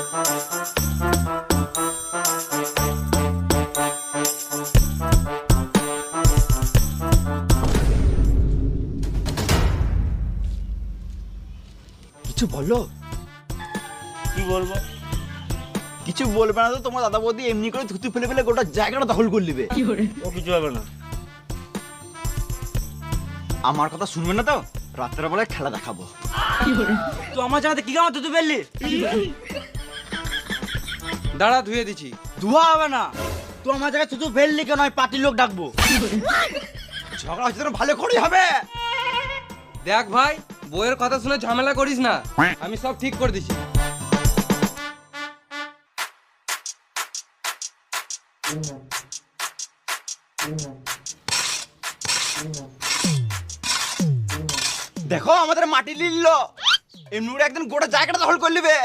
কিছু বলো। কি বলবো? কিছু বলবে না তো তোমার দাদা বৌদি এমনি করে থুতু ফেলে ফেলে গোটা জায়গাটা দখল করে নেবে। ও কিছু হবে না। আমার কথা শুনবে না তো, রাত্রের বেলায় খেলা দেখাবো। তুই আমার জায়গাতে কি কামাতে তুই ফেললি? দাঁড়া, ধুয়ে দিছি। ধোয়া হবে না। তুই আমার জায়গায় থুতু ফেললি কেন? আমি পার্টির লোক ডাকবো। ঝগড়া হচ্ছে তো ভালো করেই হবে। দেখ ভাই, বইয়ের কথা শুনে ঝামেলা করিস না, আমি সব ঠিক করে দিছি। দেখো আমাদের মাটি লিললো, এমনি করে একদিন গোটা জায়গাটা দখল করে নেবে।